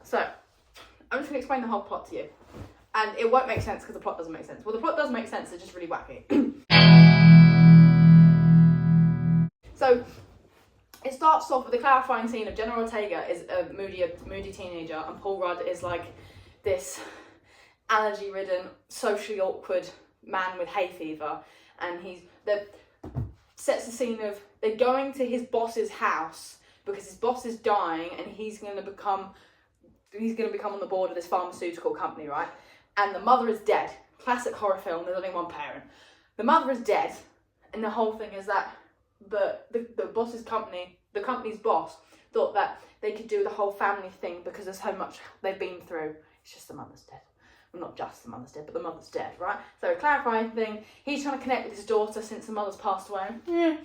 So, I'm just going to explain the whole plot to you. And it won't make sense because the plot doesn't make sense. Well, the plot does make sense, it's just really wacky. So, it starts off with a clarifying scene of Jenna Ortega is a moody teenager, and Paul Rudd is like this allergy-ridden, socially awkward man with hay fever. And sets the scene of they're going to his boss's house because his boss is dying, and he's going to become on the board of this pharmaceutical company, right? And the mother is dead. Classic horror film. There's only one parent. The mother is dead, and the whole thing is that the boss's company, the company's boss, thought that they could do the whole family thing because there's so much they've been through. It's just the mother's dead. Well, not just the mother's dead, but the mother's dead, right? So a clarifying thing. He's trying to connect with his daughter since the mother's passed away. Yeah.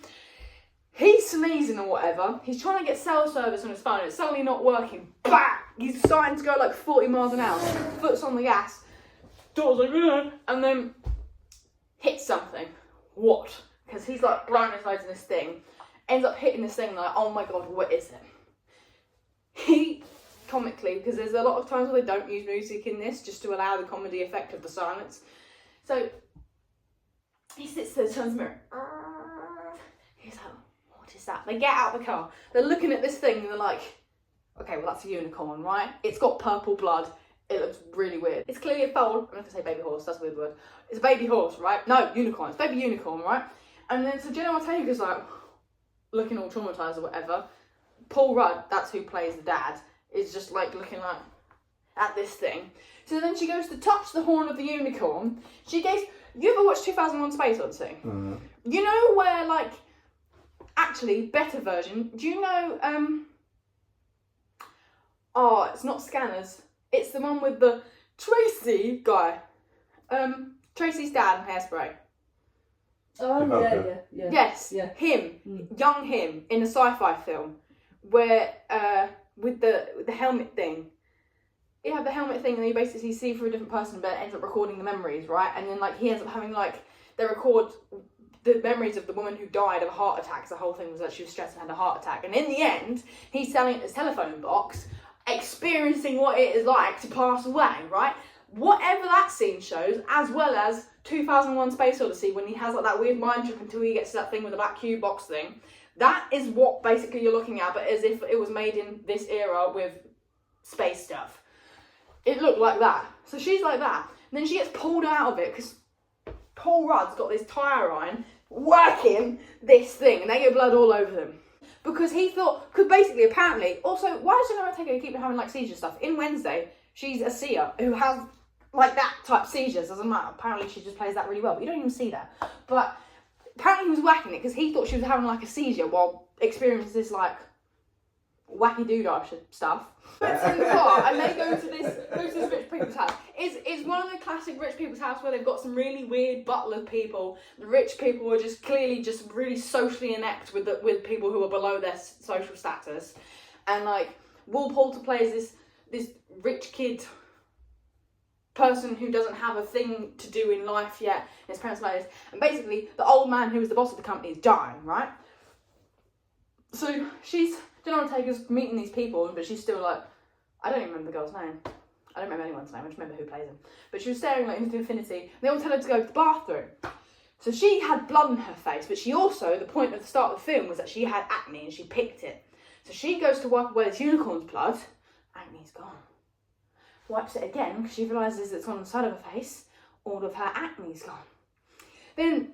He's sneezing or whatever. He's trying to get cell service on his phone. It's suddenly not working. Bang! He's starting to go like 40 miles an hour. Foot's on the gas. Daughter's like, yeah. And then hits something. What? Because he's like blowing his nose in this thing. Ends up hitting this thing like, oh my god, what is it? He, comically, because there's a lot of times where they don't use music in this just to allow the comedy effect of the silence. So he sits there, turns the mirror. He's like, what is that? They get out of the car. They're looking at this thing and they're like, okay, well that's a unicorn, right? It's got purple blood. It looks really weird. It's clearly a foal. I'm not going to say baby horse, that's a weird word. It's a baby horse, right? No, unicorn. It's baby unicorn, right? And then so Jenna Ortega's like, looking all traumatised or whatever. Paul Rudd, that's who plays the dad, is just like looking like at this thing. So then she goes to touch the horn of the unicorn. You ever watched 2001 Space Odyssey? Mm. You know where like, actually, better version, do you know, it's not Scanners. It's the one with the Tracy guy. Tracy's dad in Hairspray. Oh, yeah. Yes, yeah. Him, young him, in a sci-fi film, where, with the helmet thing. You have the helmet thing and you basically see through a different person, but it ends up recording the memories, right? And then, like, he ends up having, like, they record the memories of the woman who died of a heart attack. So the whole thing was that she was stressed and had a heart attack. And in the end, he's selling his telephone box, experiencing what it is like to pass away, right? Whatever that scene shows, as well as 2001 Space Odyssey, when he has like that weird mind trip until he gets to that thing with the black cube box thing, that is what basically you're looking at, but as if it was made in this era with space stuff. It looked like that. So she's like that. And then she gets pulled out of it because Paul Rudd's got this tire iron working this thing, and they get blood all over them. Because he thought, because basically, apparently, also, why does Jenna Ortega keep having like seizure stuff? In Wednesday, she's a seer who has like that type seizures. Doesn't matter. Apparently, she just plays that really well. But you don't even see that. But apparently, he was whacking it because he thought she was having like a seizure while experiencing this like wacky doodah stuff. Puts in the car and they go to this rich people's house. It's one of the classic rich people's house where they've got some really weird butler people. The rich people are just clearly just really socially inept with people who are below their social status, and like Will Poulter plays this rich kid person who doesn't have a thing to do in life yet, and his parents are like this, and basically the old man who was the boss of the company is dying, right? So Jenna Ortega's meeting these people, but she's still like, I don't even remember the girl's name. I don't remember anyone's name, I just remember who plays him. But she was staring like into infinity, and they all tell her to go to the bathroom. So she had blood on her face, but she also, the point at the start of the film was that she had acne and she picked it. So she goes to wipe away this unicorn's blood, acne's gone. Wipes it again, because she realises it's on the side of her face, all of her acne's gone. Then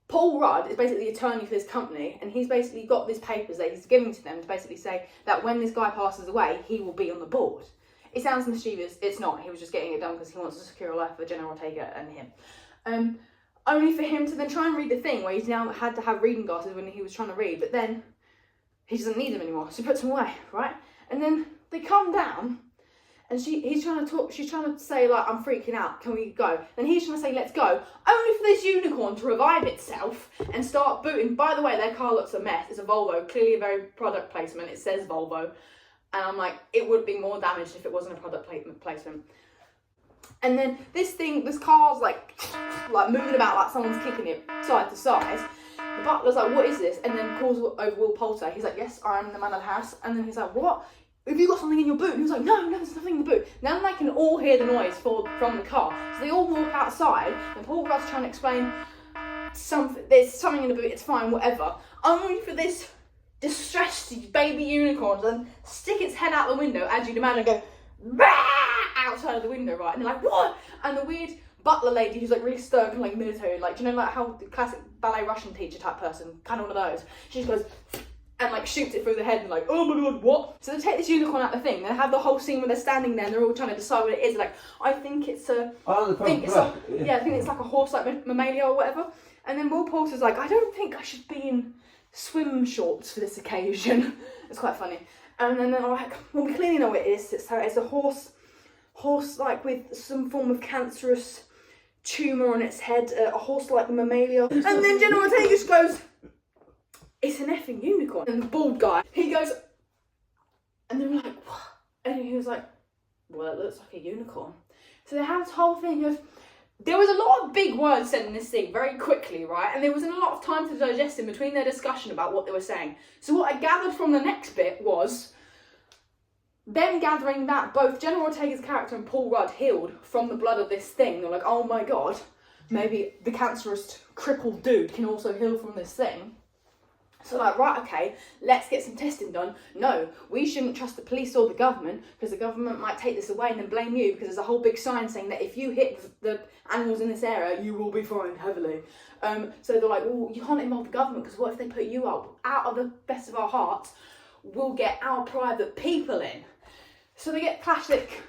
Paul Rudd is basically the attorney for this company, and he's basically got these papers that he's giving to them to basically say that when this guy passes away, he will be on the board. It sounds mischievous, it's not. He was just getting it done because he wants to secure a life for Jenna Ortega and him. Only for him to then try and read the thing where he's now had to have reading glasses when he was trying to read, but then he doesn't need them anymore, so he puts them away, right? And then they come down, and she's trying to talk, she's trying to say like, I'm freaking out, can we go? Then he's trying to say, let's go, only for this unicorn to revive itself and start booting. By the way, their car looks a mess. It's a Volvo, clearly a very product placement. It says Volvo. And I'm like, it would be more damaged if it wasn't a product placement. And then this car's like moving about like someone's kicking it side to side. The butler's like, what is this? And then calls over Will Poulter. He's like, yes, I'm the man of the house. And then he's like, what? have you got something in your boot? And he was like, no, there's nothing in the boot. Then they can all hear the noise from the car. So they all walk outside, and Paul Rudd's trying to explain there's something in the boot, it's fine, whatever. Only for this distressed baby unicorn to then stick its head out the window, as you'd imagine, and go, bah! Outside of the window, right? And they're like, what? And the weird butler lady who's like really stern and like military, like, do you know like how the classic ballet Russian teacher type person, kind of one of those, she just goes and like shoots it through the head and like, oh my god, what? So they take this unicorn out the thing, they have the whole scene where they're standing there and they're all trying to decide what it is, like, I think it's a, I think it's like a horse like mammalia or whatever. And then Will Poulter's like, I don't think I should be in swim shorts for this occasion. It's quite funny. And then they're like, well, we clearly know what it is. It's a horse like with some form of cancerous tumour on its head, a horse like mammalia. And then General Ortega just goes, it's an effing unicorn. And the bald guy, he goes, and they're like, what? And he was like, well, it looks like a unicorn. So they have this whole thing of, there was a lot of big words said in this scene very quickly, right? And there wasn't a lot of time to digest in between their discussion about what they were saying. So what I gathered from the next bit was them gathering that both General Ortega's character and Paul Rudd healed from the blood of this thing. They're like, oh my god, maybe the cancerous crippled dude can also heal from this thing. So like, right, okay, let's get some testing done. No, we shouldn't trust the police or the government, because the government might take this away and then blame you, because there's a whole big sign saying that if you hit the animals in this area, you will be fined heavily. So they're like, well, you can't involve the government, because what if they put you up? Out of the best of our hearts, we'll get our private people in. So they get classic,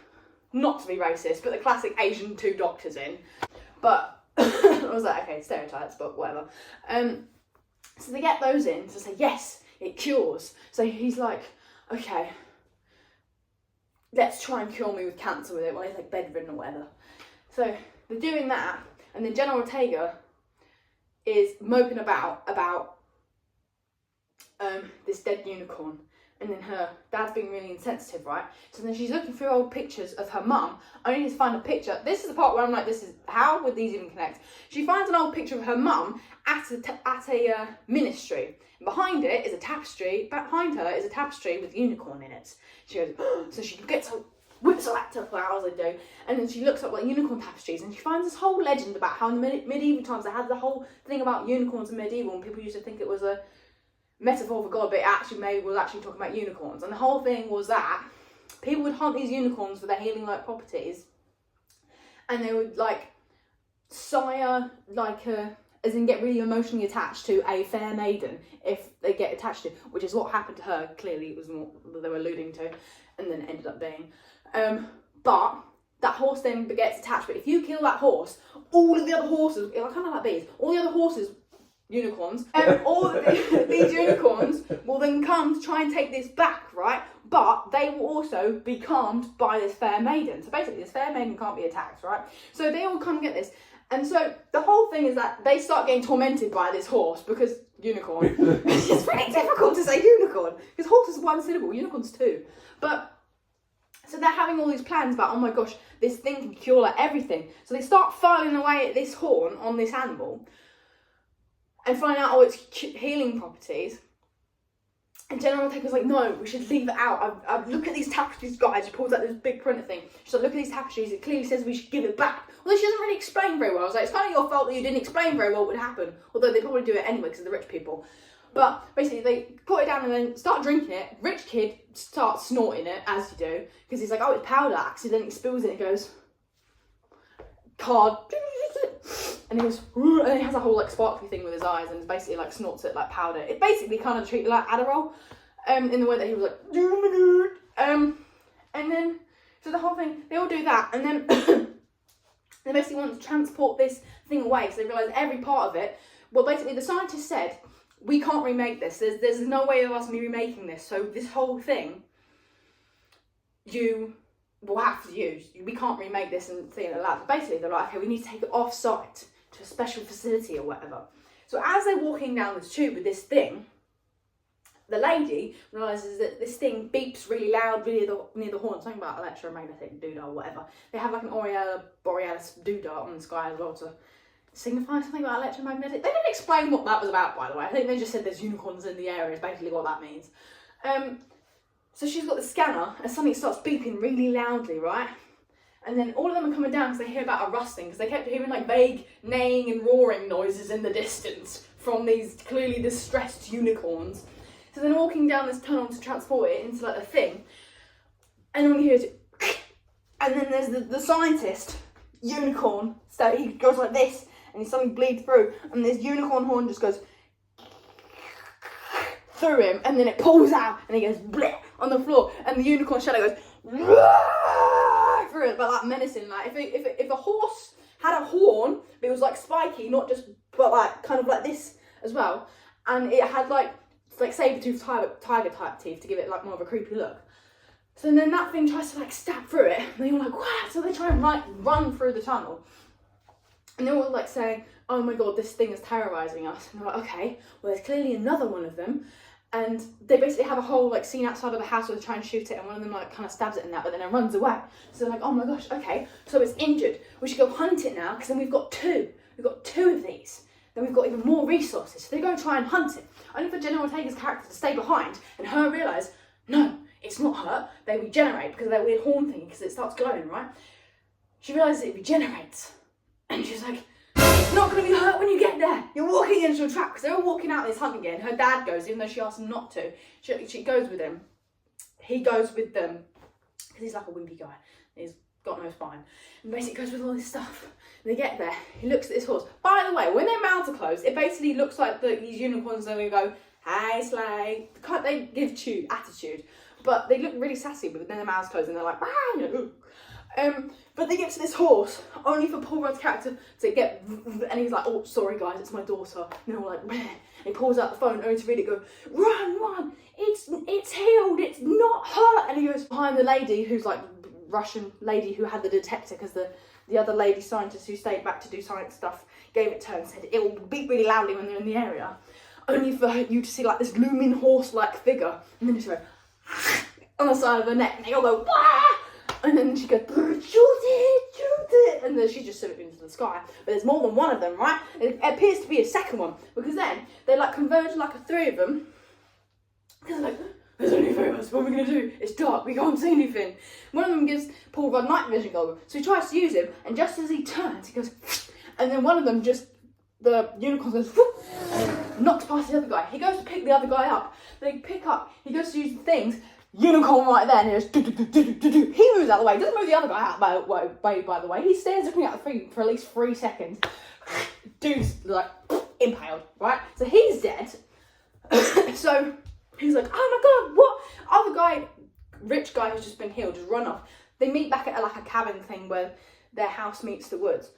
not to be racist, but the classic Asian two doctors in. But I was like, okay, stereotypes, but whatever. So they get those in to say, yes, it cures. So he's like, okay, let's try and cure me with cancer with it when he's like bedridden or whatever. So they're doing that, and then General Ortega is moping about this dead unicorn. And then her dad's being really insensitive, right? So then she's looking through old pictures of her mum, only to find a picture. This is the part where I'm like, how would these even connect? She finds an old picture of her mum at a ministry. Behind it is a tapestry. Behind her is a tapestry with a unicorn in it. She goes, oh, so she whips her laptop out, as I do, and then she looks up like unicorn tapestries, and she finds this whole legend about how in the medieval times they had the whole thing about unicorns in medieval, and people used to think it was a metaphor for God, but it was actually talking about unicorns. And the whole thing was that people would hunt these unicorns for their healing like properties, and they would like sire as in get really emotionally attached to a fair maiden if they get attached to, which is what happened to her. Clearly it was what they were alluding to, and then it ended up being. But that horse then gets attached, but if you kill that horse, all of the other horses, kind of like bees, all the other horses, unicorns, all these unicorns will then come to try and take this back, right? But they will also be calmed by this fair maiden. So basically this fair maiden can't be attacked, right? So they all come get this. And so the whole thing is that they start getting tormented by this horse, because unicorn. It's really difficult to say unicorn, because horse is one syllable, unicorn's two. But so they're having all these plans about, oh my gosh, this thing can cure like everything. So they start filing away at this horn on this animal and find out all its healing properties. And General Ortega's like, no, we should leave it out. I've look at these tapestries, guys. She pulls out this big printer thing. She's like, look at these tapestries. It clearly says we should give it back. Although she doesn't really explain very well. I was like, it's kind of your fault that you didn't explain very well what would happen. Although they probably do it anyway because of the rich people. But basically, they put it down and then start drinking it. Rich kid starts snorting it, as you do. Because he's like, oh, it's powder. Accidentally spills it and goes, card. And he goes, and then he has a whole like sparkly thing with his eyes and basically like snorts it like powder. It basically kind of treated like Adderall, in the way that he was like, and then, so the whole thing, they all do that, and then they basically want to transport this thing away, so they realise every part of it. Well, basically the scientists said, we can't remake this, there's no way of us remaking this, so this whole thing, you will have to use, we can't remake this and thing in the lab. Basically they're like, okay, we need to take it off site to a special facility or whatever. So as they're walking down this tube with this thing, the lady realises that this thing beeps really loud near the horn, something about electromagnetic doodah or whatever. They have like an Aurelia Borealis doodah on the sky as well to signify something about electromagnetic. They didn't explain what that was about, by the way. I think they just said there's unicorns in the area is basically what that means. So she's got the scanner and something starts beeping really loudly, right? And then all of them are coming down because they hear about a rustling, because they kept hearing like vague neighing and roaring noises in the distance from these clearly distressed unicorns. So then walking down this tunnel to transport it into like a thing, and all you hear is, and then there's the scientist unicorn. So he goes like this, and he suddenly bleeds through, and this unicorn horn just goes through him, and then it pulls out, and he goes bleh on the floor, and the unicorn shadow goes through it, but like menacing. Like if a horse had a horn, but it was like spiky, not just, but like kind of like this as well, and it had like saber-toothed tiger type teeth to give it like more of a creepy look. So then that thing tries to like stab through it, and they're all like, wow! So they try and like run through the tunnel, and they're all like saying, oh my god, this thing is terrorising us. And they're like, okay, well there's clearly another one of them. And they basically have a whole like scene outside of the house where they try and shoot it, and one of them like kind of stabs it in that, but then it runs away. So they're like, oh my gosh, okay, so it's injured. We should go hunt it now, because then we've got two. We've got two of these. Then we've got even more resources. So they go and try and hunt it. Only for Jenna Ortega's character to stay behind and her realise, no, it's not hurt. They regenerate because of their weird horn thing, because it starts glowing, right? She realises it regenerates. And she's like, it's not going to be hurt when you get there. You're walking into a trap, because they're all walking out this hunt again. Her dad goes, even though she asked him not to. She goes with him. He goes with them, because he's like a wimpy guy. He's got no spine. And basically goes with all this stuff. And they get there. He looks at this horse. By the way, when their mouths are closed, it basically looks like these unicorns, they go, hey, Slay. They give attitude. But they look really sassy with their mouths closed, and they're like, but they get to this horse, only for Paul Rudd's character to get, and he's like, oh, sorry guys, it's my daughter. And they're all like, and he pulls out the phone, only to read it, go, run, it's healed, it's not hurt. And he goes behind the lady, who's like Russian lady who had the detector, because the other lady scientist who stayed back to do science stuff gave it to her and said, it will beep really loudly when they're in the area. Only for you to see like this looming horse-like figure, and then just go, on the side of her neck, and they all go, wah! And then she goes, shoot it, and then she just sent it into the sky. But there's more than one of them, right? It appears to be a second one, because then they like converge like a three of them, because they're like, there's only three of us, what are we going to do? It's dark, we can't see anything. One of them gives Paul Rudd night vision goggles, so he tries to use him, and just as he turns, he goes, and then one of them just, the unicorn goes, and knocks past the other guy. He goes to pick the other guy up, they pick up, he goes to use the things, unicorn right there, and he goes, he moves out of the way. He doesn't move the other guy out by the way. He stares looking at the thing for at least 3 seconds. Dude's like impaled, right? So he's dead. So he's like, oh my god, what? Other guy, rich guy who's just been healed, just run off. They meet back at like a cabin thing where their house meets the woods.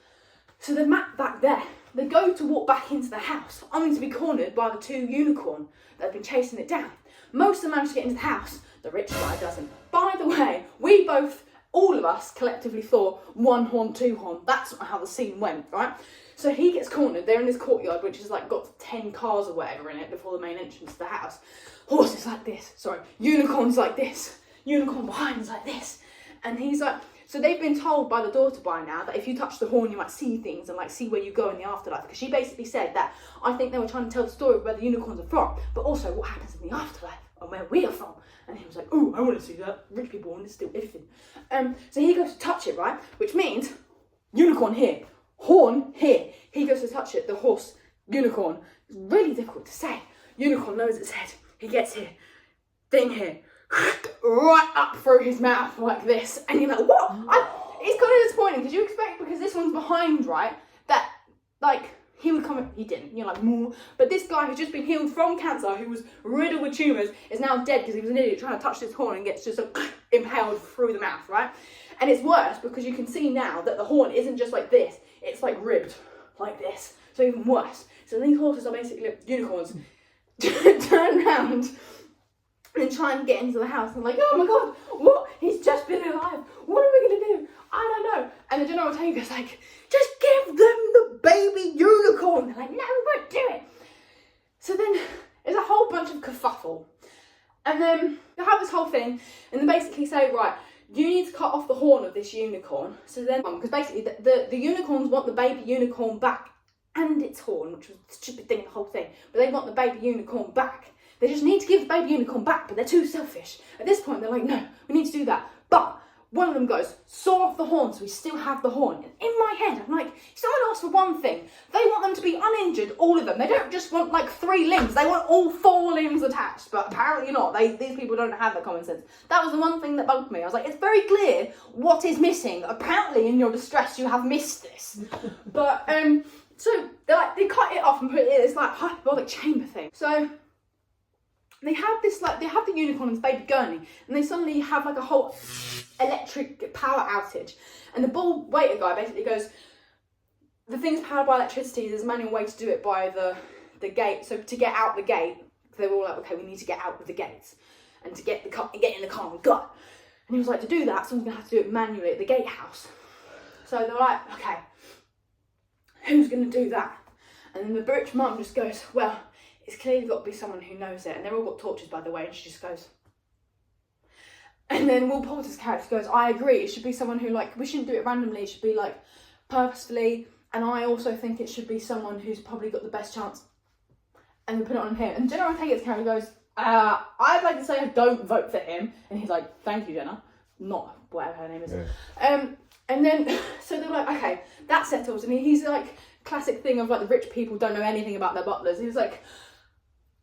So they're back there. They go to walk back into the house, only to be cornered by the two unicorn that have been chasing it down. Most of them manage to get into the house. The rich guy doesn't. By the way, we both, all of us, collectively thought one horn, two horn. That's not how the scene went, right? So he gets cornered. They're in this courtyard, which has like got 10 cars or whatever in it before the main entrance to the house. Horses like this. Sorry, unicorns like this. Unicorn behind's like this. And he's like, so they've been told by the daughter by now that if you touch the horn, you might see things and like see where you go in the afterlife. Because she basically said that I think they were trying to tell the story of where the unicorns are from, but also what happens in the afterlife and where we are from. And he was like, oh, I want to see that. Rich people want to steal everything. So he goes to touch it, right? Which means unicorn here, horn here. He goes to touch it, the horse, unicorn. It's really difficult to say. Unicorn knows its head. He gets here, thing here, right up through his mouth like this. And you're like, what? It's kind of disappointing, because you expect, because this one's behind, right, that like he would come in, he didn't, you're like, more. But this guy who's just been healed from cancer, who was riddled with tumours, is now dead because he was an idiot trying to touch this horn and gets just impaled through the mouth, right? And it's worse because you can see now that the horn isn't just like this, it's like ribbed like this. So even worse. So these horses are basically unicorns. Turn around and try and get into the house. I'm like, oh my god, what? He's just been alive. What are we going to do? I don't know. And the General Ortega's like, just give them the baby unicorn. They're like, no, we won't do it. So then there's a whole bunch of kerfuffle. And then you have this whole thing, and they basically say, right, you need to cut off the horn of this unicorn. So then, because basically the unicorns want the baby unicorn back and its horn, which was the stupid thing, the whole thing. But they want the baby unicorn back. They just need to give the baby unicorn back, but they're too selfish. At this point, they're like, no, we need to do that. But one of them goes, saw off the horn, so we still have the horn. And in my head, I'm like, if someone asks for one thing, they want them to be uninjured, all of them. They don't just want like 3 limbs, they want all 4 limbs attached, but apparently not. These people don't have that common sense. That was the one thing that bugged me. I was like, it's very clear what is missing. Apparently in your distress, you have missed this. But, so they cut it off and put it in this like hyperbolic chamber thing. So they have this they have the unicorn and this baby gurney, and they suddenly have like a whole electric power outage. And the bull waiter guy basically goes, the thing's powered by electricity, there's a manual way to do it by the gate. So to get out the gate, they were all like, okay, we need to get out of the gates and to get in the car and go. And he was like, to do that, someone's gonna have to do it manually at the gatehouse. So they were like, okay, who's gonna do that? And then the rich mum just goes, well, it's clearly got to be someone who knows it. And they've all got torches, by the way, and she just goes. And then Will Poulter's character goes, I agree, it should be someone who, like, we shouldn't do it randomly, it should be, like, purposefully. And I also think it should be someone who's probably got the best chance. And they put it on him. And Jenna Ortega's character goes, I'd like to say I don't vote for him. And he's like, thank you, Jenna. Not whatever her name is. Yeah. And then, so they're like, okay, that settles. And he's like, classic thing of like the rich people don't know anything about their butlers. He was like,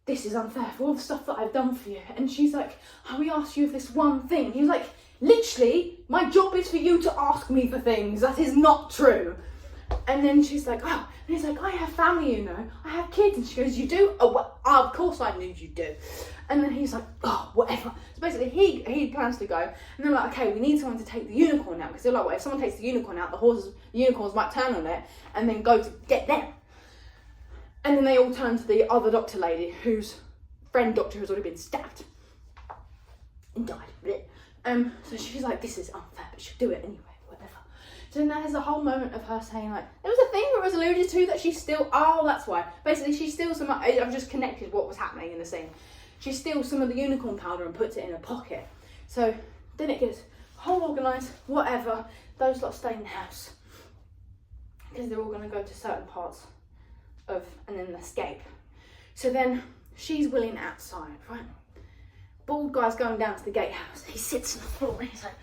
this is unfair for all the stuff that I've done for you. And she's like, oh, we asked you of this one thing. He was like, literally, my job is for you to ask me for things. That is not true. And then she's like, oh, and he's like, I have family, you know, I have kids. And she goes, you do? Oh, well, of course I knew you do. And then he's like, oh, whatever. So basically he plans to go. And they're like, okay, we need someone to take the unicorn out. Because they're like, well, if someone takes the unicorn out, the unicorns might turn on it and then go to get them. And then they all turn to the other doctor lady, whose friend doctor has already been stabbed and died. So she's like, this is unfair, but she'll do it anyway, whatever. So then there's a whole moment of her saying, like, there was a thing where it was alluded to that she still, oh, that's why. Basically, she steals some, I've just connected what was happening in the scene. She steals some of the unicorn powder and puts it in her pocket. So then it gets whole organised, whatever. Those lot stay in the house because they're all going to go to certain parts of, and then escape. So then she's willing outside, right? Bald guy's going down to the gatehouse. He sits on the floor and he's like,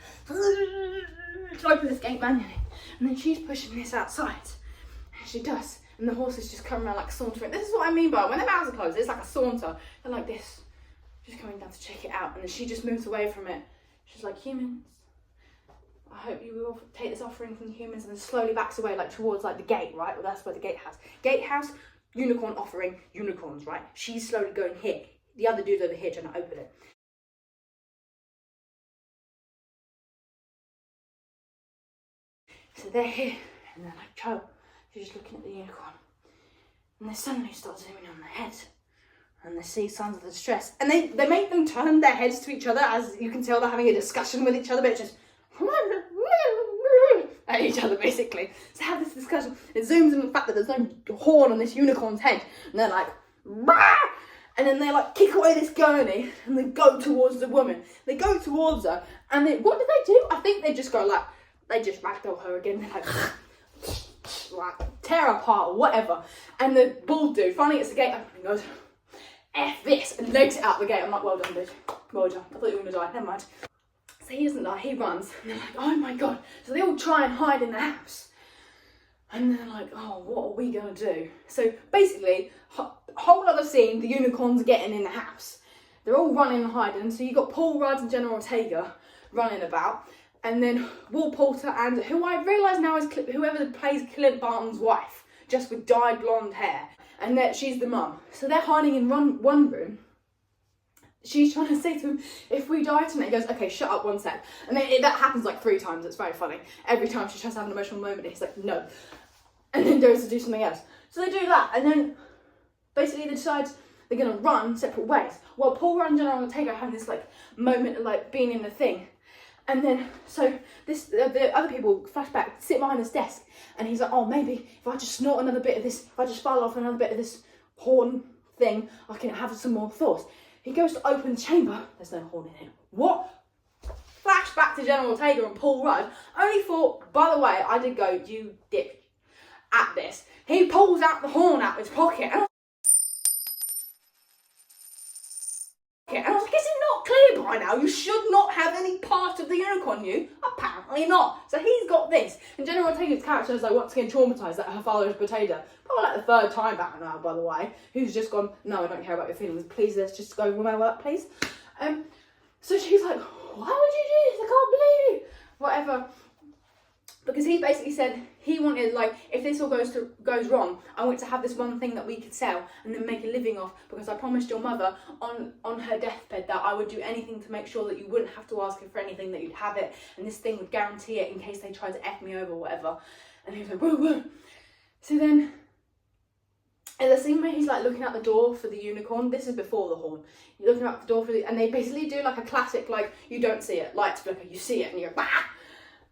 to open this gate manually. And then she's pushing this outside. And she does. And the horses just come around like sauntering. This is what I mean by when their mouths are closed, it's like a saunter. They're like this, just coming down to check it out. And then she just moves away from it. She's like, humans, I hope you will take this offering from the humans, and then slowly backs away like towards like the gate, right? Well, that's where the gatehouse, unicorn offering, unicorns, right? She's slowly going here. The other dude's over here trying to open it. So they're here, and they're like, Joe, she's just looking at the unicorn. And they suddenly start zooming on their heads. And they see signs of the distress. And they make them turn their heads to each other, as you can tell they're having a discussion with each other, but it's just at each other, basically. So have this discussion. It zooms in on the fact that there's no horn on this unicorn's head. And they're like, Rah! And then they like kick away this gurney and they go towards the woman. They go towards her, and what do they do? I think they just go like, they just ragdoll her again. They're like tear apart or whatever. And the bald dude finally gets the gate open and goes, F this, and legs it out the gate. I'm like, well done, dude. Well done. I thought you were going to die. Never mind. So he doesn't die, he runs. And they're like, oh my God. So they all try and hide in the house. And they're like, oh, what are we going to do? So basically, whole other scene, the unicorns are getting in the house. They're all running and hiding. So you've got Paul Rudd and Jenna Ortega running about. And then Will Poulter and who I realise now is whoever plays Clint Barton's wife, just with dyed blonde hair. And that she's the mum. So they're hiding in one room. She's trying to say to him, if we die tonight, he goes, okay, shut up 1 sec. And then that happens like 3 times, it's very funny. Every time she tries to have an emotional moment, he's like, no. And then goes to do something else. So they do that, and then basically they decide they're gonna run separate ways. While Paul Rudd and Jenna Ortega have this like moment of like being in the thing. And then, so the other people, flashback, sit behind this desk. And he's like, oh, maybe if I just snort another bit of this, if I just file off another bit of this horn thing, I can have some more thoughts. He goes to open the chamber. There's no horn in it. What? Flashback to Jenna Ortega and Paul Rudd. Only thought, by the way, I did go, you dick, at this. He pulls out the horn out of his pocket. And And I was like, is it not clear by now? You should not have any part of the unicorn on you. Apparently not. So he's got this. And Jenna Ortega's character is like once again traumatised that her father is a potato. Probably like the third time back now, by the way. Who's just gone, no, I don't care about your feelings. Please, let's just go with my work, please. So she's like, why would you do this? I can't believe you. Whatever. Because he basically said he wanted, like, if this all goes wrong, I want to have this one thing that we could sell and then make a living off, because I promised your mother on her deathbed that I would do anything to make sure that you wouldn't have to ask her for anything, that you'd have it, and this thing would guarantee it in case they tried to F me over or whatever. And he was like, whoa, whoa. So then, in the scene where he's like looking out the door for the unicorn, this is before the horn, you're looking out the door for and they basically do like a classic, like, you don't see it, lights flicker, you see it, and you go, bah!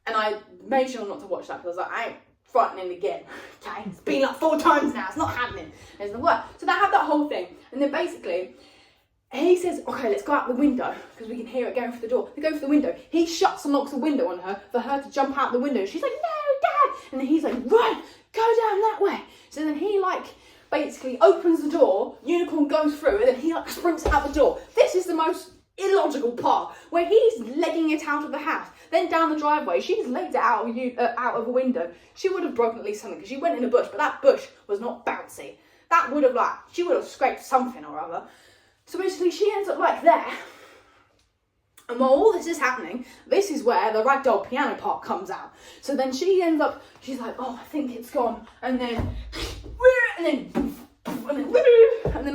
And I made sure not to watch that because I was like, I ain't frightening again. Okay, it's been like 4 times now, it's not happening. It doesn't work. So they have that whole thing. And then basically, he says, okay, let's go out the window because we can hear it going through the door. They go through the window. He shuts and locks the window on her for her to jump out the window. She's like, no, Dad. And then he's like, run, go down that way. So then he like basically opens the door, unicorn goes through, and then he like sprints out the door. This is the most illogical part where he's legging it out of the house, then down the driveway. She's legged it out of a window. She would have broken at least something because she went in a bush, but that bush was not bouncy. That would have she would have scraped something or other. So basically she ends up like there, and while all this is happening, this is where the ragdoll piano part comes out. So then she's like, oh, I think it's gone, and then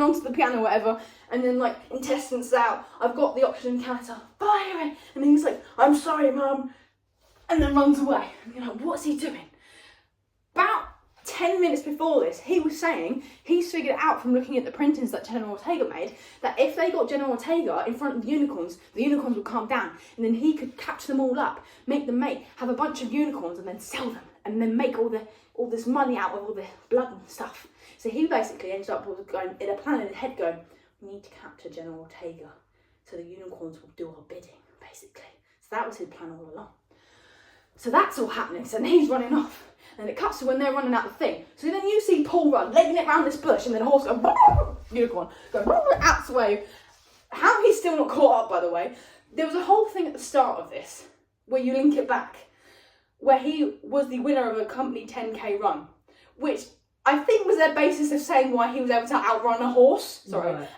onto the piano, whatever, and then like intestines out. I've got the oxygen counter, fire it, and then he's like, I'm sorry, Mum, and then runs away. And you're like, what's he doing? About 10 minutes before this, he was saying he's figured out from looking at the printings that Jenna Ortega made that if they got Jenna Ortega in front of the unicorns would calm down, and then he could catch them all up, make them mate, have a bunch of unicorns, and then sell them, and then make all this money out of all the blood and stuff. So he basically ended up going in a plan in his head going, we need to capture Jenna Ortega so the unicorns will do our bidding, basically. So that was his plan all along. So that's all happening. So then he's running off. And it cuts to when they're running out the thing. So then you see Paul run, legging it round this bush, and then a horse go, unicorn, go out the way. How he's still not caught up, by the way. There was a whole thing at the start of this, where you link it back, where he was the winner of a company 10k run, which I think was their basis of saying why he was able to outrun a horse.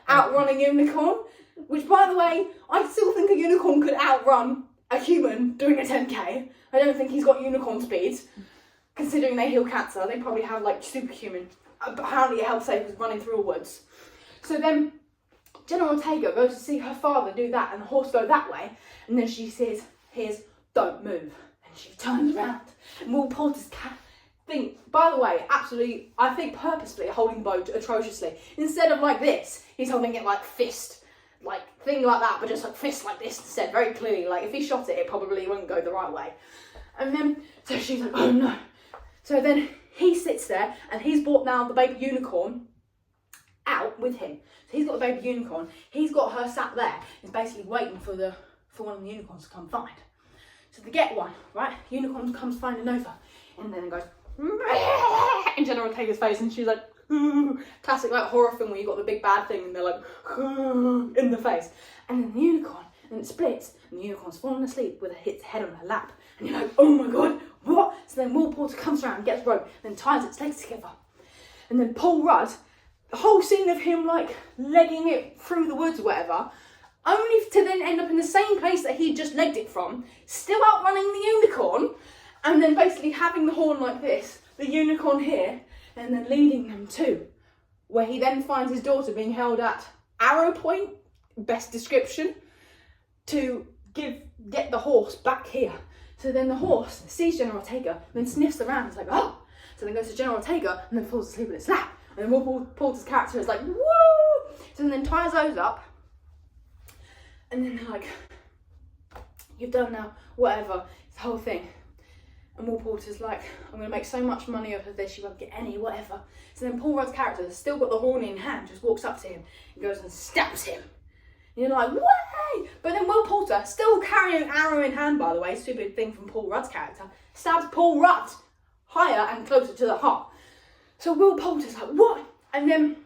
Outrun a unicorn. Which, by the way, I still think a unicorn could outrun a human doing a 10k. I don't think he's got unicorn speeds. Considering they heal cancer, they probably have like superhuman. Apparently it helps save us running through woods. So then Jenna Ortega goes to see her father do that and the horse go that way. And then she says, here's, don't move. And she turns around. And Will Porter's thing, by the way, absolutely, I think purposefully holding the bow atrociously. Instead of like this, he's holding it like fist. Like thing like that, but just like fist like this instead, very clearly. Like if he shot it, it probably wouldn't go the right way. And then, so she's like, oh no. So then he sits there and he's brought now the baby unicorn out with him. So he's got the baby unicorn. He's got her sat there. He's basically waiting for one of the unicorns to come find. So they get one, right? Unicorn comes finding over, and then it goes in Jenna Ortega's face, and she's like, classic like horror film where you got the big bad thing and they're like in the face, and then the unicorn, and it splits, and the unicorn's falling asleep with its head on her lap, and you're like, oh my god, what? So then Will Porter comes around, gets rope, then ties its legs together, and then Paul Rudd, the whole scene of him like legging it through the woods or whatever, only to then end up in the same place that he just legged it from, still outrunning the unicorn, and then basically having the horn like this, the unicorn here, and then leading them to where he then finds his daughter being held at arrow point, best description, to get the horse back here. So then the horse sees Jenna Ortega, then sniffs around, it's like, oh! So then goes to Jenna Ortega, and then falls asleep in its lap. And then Will Porter's character is like, woo! So then ties those up, and then they're like, you've done now, whatever, it's the whole thing. And Will Porter's like, I'm going to make so much money off of this, you won't get any, whatever. So then Paul Rudd's character has still got the horn in hand, just walks up to him and goes and stabs him. And you're like, way! But then Will Porter, still carrying an arrow in hand, by the way, stupid thing from Paul Rudd's character, stabs Paul Rudd higher and closer to the heart. So Will Porter's like, what? And then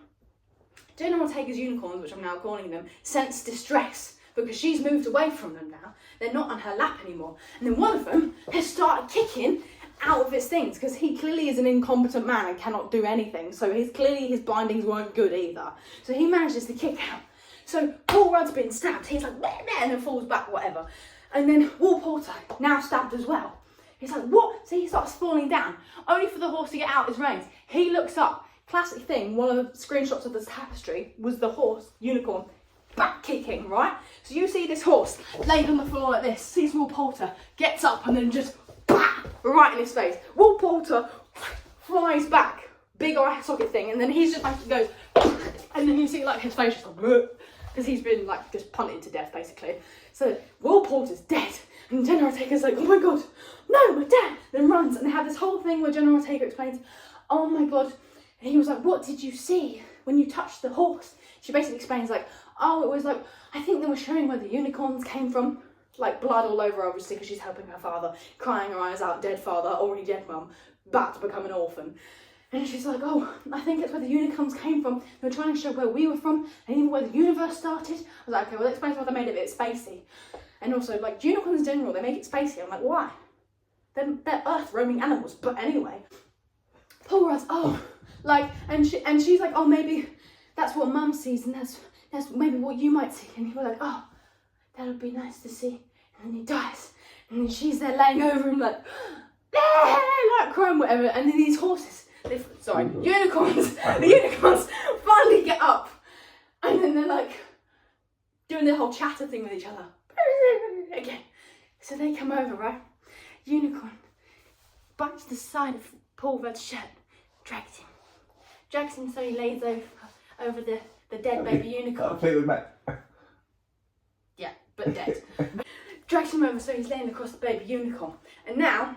Jenna Ortega's unicorns, which I'm now calling them, sense distress because she's moved away from them now. They're not on her lap anymore. And then one of them has started kicking out of its things because he clearly is an incompetent man and cannot do anything. So clearly his bindings weren't good either. So he manages to kick out. So Paul Rudd's been stabbed. He's like, bleh, bleh, and then falls back, whatever. And then Will Porter, now stabbed as well. He's like, what? So he starts falling down, only for the horse to get out his reins. He looks up. Classic thing, one of the screenshots of this tapestry was the horse, unicorn, back kicking, right? So you see this horse laid on the floor like this, sees Will Porter, gets up and then just bah, right in his face. Will Porter flies back, big eye socket thing, and then he's just like, goes, and then you see like his face just like, because he's been like just punted to death basically. So Will Porter's dead, and Jenna Ortega's like, oh my god, no, my dad, then runs, and they have this whole thing where Jenna Ortega explains, oh my god, and he was like, what did you see when you touched the horse? She basically explains like, oh, it was like, I think they were showing where the unicorns came from. Like blood all over, obviously, because she's helping her father, crying her eyes out, dead father, already dead mum, about to become an orphan. And she's like, oh, I think it's where the unicorns came from. They were trying to show where we were from, and even where the universe started. I was like, okay, well, that explains why they made it a bit spacey. And also, like, unicorns in general, they make it spacey. I'm like, why? They're earth roaming animals, but anyway. Paul Rudd's, oh, like, and she's like, oh, maybe that's what mum sees, and that's maybe what you might see. And he was like, oh, that would be nice to see. And then he dies, and then she's there laying over him like crying, whatever. And then these horses, unicorns, the unicorns finally get up, and then they're like doing the whole chatter thing with each other again. So they come over, right? Unicorn bites the side of Paul Rudd's shirt, drags him so he lays over the dead baby unicorn. Yeah, but dead. Drags him over so he's laying across the baby unicorn. And now,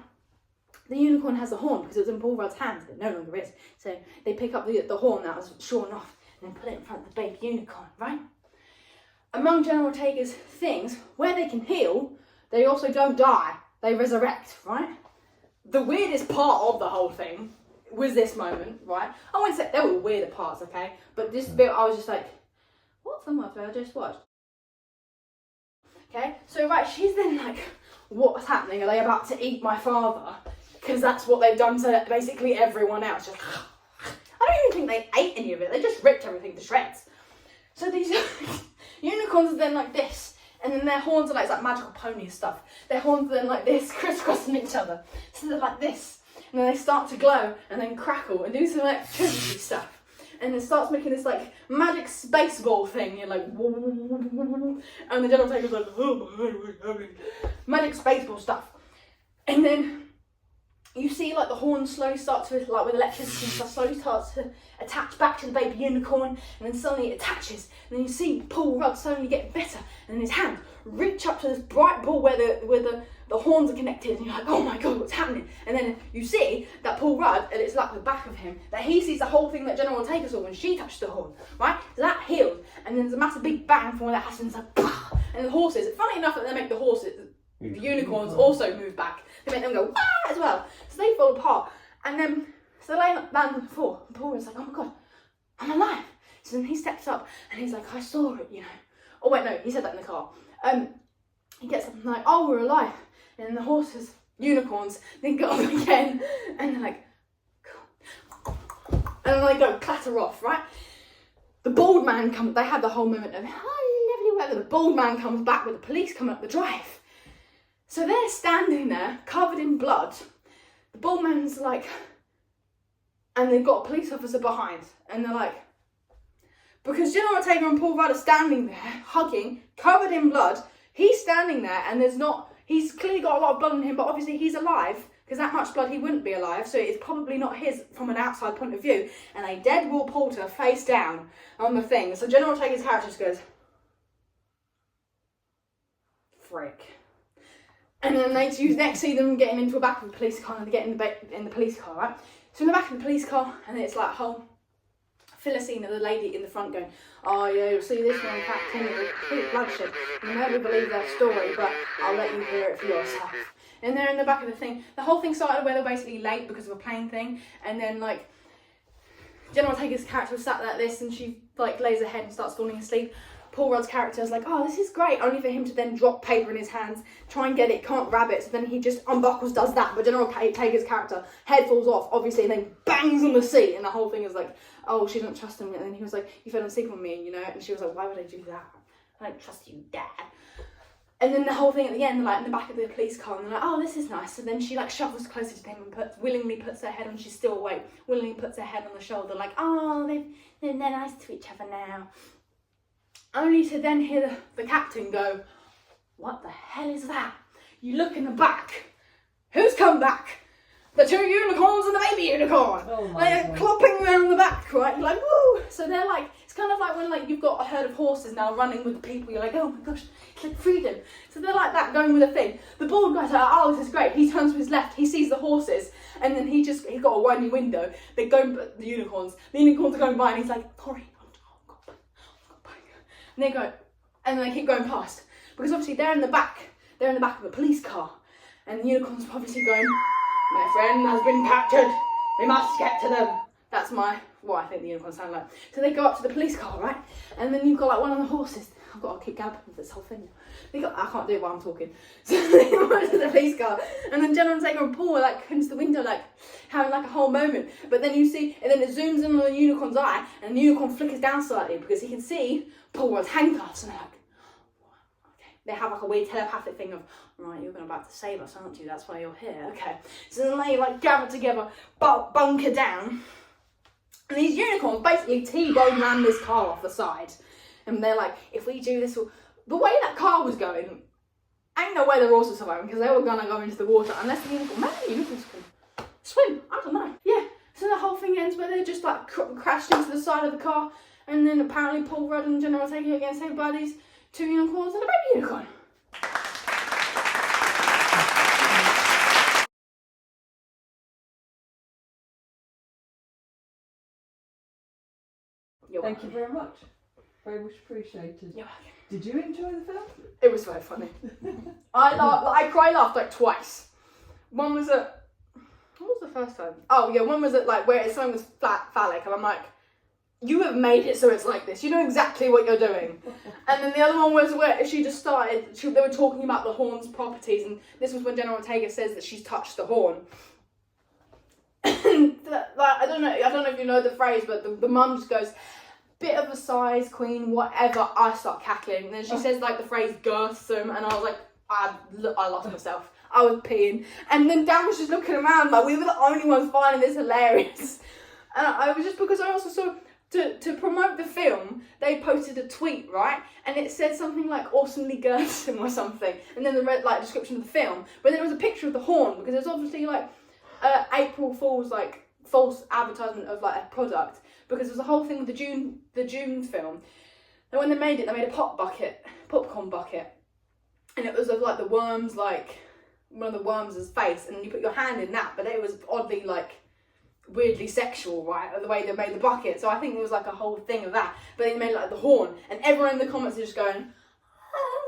the unicorn has a horn because it was in Paul Rudd's hands, but it no longer is. So they pick up the horn that was shorn off and then put it in front of the baby unicorn, right? Among Jenna Ortega's things, where they can heal, they also don't die. They resurrect, right? The weirdest part of the whole thing was this moment, right? I wouldn't say there were weirder parts, okay? But this bit, I was just like, what film was I just watched? Okay, so right, she's then like, what's happening? Are they about to eat my father? Because that's what they've done to basically everyone else. Just, I don't even think they ate any of it. They just ripped everything to shreds. So these unicorns are then like this. And then their horns are like magical pony stuff. Their horns are then like this, crisscrossing each other. So they're like this. And then they start to glow and then crackle and do some electricity stuff. And it starts making this like magic space ball thing. You're like, and the Jenna Ortega's like, oh my god, what's happening? Magic space ball stuff. And then you see like the horns slowly start to, like with electricity and stuff, slowly starts to attach back to the baby unicorn, and then suddenly it attaches. And then you see Paul Rudd slowly getting better, and then his hand reach up to this bright ball where the horns are connected, and you're like, oh my god, what's happening? And then you see that Paul Rudd, and it's like the back of him, that he sees the whole thing that Jenna Ortega saw when she touched the horn, right? So that healed, and then there's a massive big bang from where that happens, like, bah! And the horses, funny enough that they make the horses, the unicorns also move back. They make them go, wah, as well. So they fall apart. And then, so they land on the floor, and Paul Rudd's like, oh my god, I'm alive. So then he steps up, and he's like, I saw it, you know. Oh wait, no, he said that in the car. He gets up and like, oh, we're alive. And then the horses, unicorns, then get up again, and they're like, cool. And then they go clatter off, right? The bald man comes, they had the whole moment of, hi, lovely weather. The bald man comes back with the police coming up the drive. So they're standing there, covered in blood. The bald man's like, and they've got a police officer behind, and they're like, because Jenna Ortega and Paul Rudd are standing there, hugging, covered in blood. He's standing there, and he's clearly got a lot of blood on him, but obviously he's alive, because that much blood he wouldn't be alive, so it's probably not his from an outside point of view. And a dead Will Porter face down on the thing. So Jenna Ortega's character just goes, frick. And then you next see them getting into the back of the police car, and they get in the police car, right? So in the back of the police car, and it's like a whole filler scene of the lady in the front going, oh yeah, you'll see this one packed in with complete bloodshed. You'll never believe that story, but I'll let you hear it for yourself. And they're in the back of the thing. The whole thing started where they're basically late because of a plane thing, and then like Jenna Ortega's character was sat like this, and she like lays her head and starts falling asleep. Paul Rudd's character is like, oh, this is great, only for him to then drop paper in his hands, try and get it, can't grab it, so then he just unbuckles, does that, but Jenna Ortega's character, head falls off, obviously, and then bangs on the seat, and the whole thing is like, oh, she doesn't trust him, and then he was like, you fell asleep on me, you know, and she was like, why would I do that? I don't trust you, Dad. And then the whole thing at the end, like in the back of the police car, and they're like, oh, this is nice. So then she like shuffles closer to him and willingly puts her head on, she's still awake, willingly puts her head on the shoulder, like, oh, they're nice to each other now. Only to then hear the captain go, what the hell is that? You look in the back. Who's come back? The 2 unicorns and the baby unicorn. Oh my They're God. clopping around the back, right? You're like, woo! So they're like, it's kind of like when like you've got a herd of horses now running with the people. You're like, oh my gosh, it's like freedom. So they're like that, going with a thing. The bald guy's like, oh, this is great. He turns to his left, he sees the horses, and then he's got a windy window. They're going, the unicorns are going by, and he's like, sorry, and they go, and they keep going past, because obviously they're in the back of a police car, and the unicorns are obviously going, my friend has been captured, we must get to them. That's what I think the unicorns sound like. So they go up to the police car, right, and then you've got like one of the horses, I've got to keep gabbing with this whole thing. I can't do it while I'm talking. So they go up to the police car, and then Jenna Ortega and Paul are like into the window, like having like a whole moment. But then you see, and then it zooms in on the unicorn's eye, and the unicorn flickers down slightly because he can see Paul Rudd's handcuffs, and they're like, okay. They have like a weird telepathic thing of, right, you're about to save us, aren't you? That's why you're here, okay. So then they like gather together, bunker down, and these unicorns basically T-bone ran this car off the side. And they're like, if we do this, the way that car was going, ain't no way they're also surviving, because they were gonna go into the water unless the unicorn, maybe the unicorns can swim, I don't know. Yeah, so the whole thing ends where they just like crashed into the side of the car, and then apparently Paul Rudd and Jenna Ortega are getting saved by these 2 unicorns and a baby unicorn. Thank you very much. Very much appreciated. You're welcome. Did you enjoy the film? It was very funny. I laughed like twice. One was at, what was the first time? Oh yeah, one was at like where something was phallic, and I'm like, you have made it so it's like this. You know exactly what you're doing. And then the other one was where she just started. They were talking about the horn's properties, and this was when Jenna Ortega says that she's touched the horn. Like, I don't know if you know the phrase, but the mum just goes, bit of a size queen, whatever. I start cackling, and then she says like the phrase girthsome, and I was like, I lost myself. I was peeing, and then Dan was just looking around like we were the only ones finding this hilarious. And I was just, because I also saw, to promote the film, they posted a tweet, right, and it said something like awesomely girthsome or something, and then the red like description of the film, but then there was a picture of the horn, because there's obviously like April Fool's like false advertisement of like a product, because there's a whole thing with the June film. And when they made a popcorn bucket, and it was of like the worms, like one of the worms' face, and you put your hand in that, but it was oddly like weirdly sexual, right, the way they made the bucket. So I think it was like a whole thing of that, but they made like the horn, and everyone in the comments is just going, I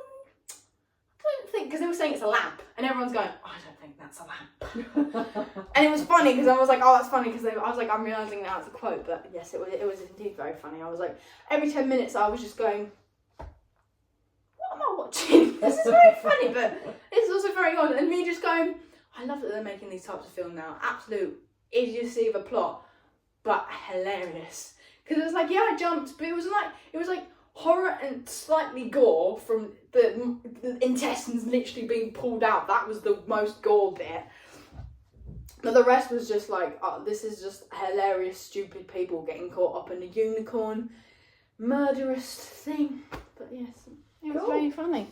don't think, because they were saying it's a lamp, and everyone's going, I don't think that's a lamp. And it was funny because I was like, oh, that's funny, because I was like, I'm realising now it's a quote, but yes, it was indeed very funny. I was like, every 10 minutes I was just going, what am I watching? This is very funny, but it's also very odd. And me just going, I love that they're making these types of film now. Absolute idiocy of a plot, but hilarious. Because it was like, yeah, I jumped, but it was like horror and slightly gore from the intestines literally being pulled out. That was the most gore bit. But the rest was just like, oh, this is just hilarious, stupid people getting caught up in a unicorn murderous thing. But yes, it was very funny.